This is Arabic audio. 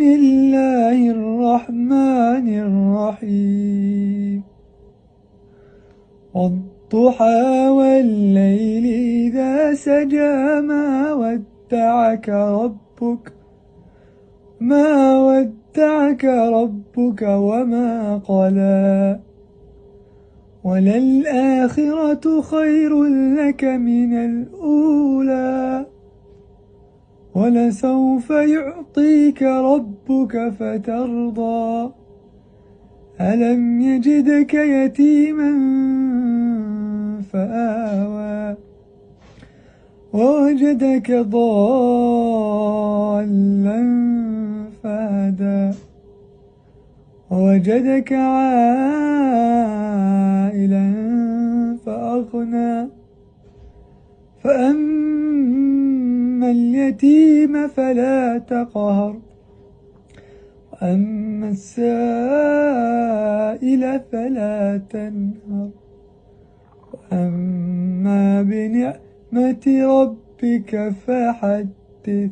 الله الرحمن الرحيم. والضحى والليل إذا سجى ما ودعك ربك وما قلى، وللآخرة خير لك من الأولى، ولسوف يعطيك ربك فترضى. ألم يجدك يتيما فآوى، ووجدك ضالا فهدى، ووجدك عائلا فأغنى. فأما اليتيم فلا تقهر، وأما السائل فلا تنهر، وأما بنعمة ربك فحدث.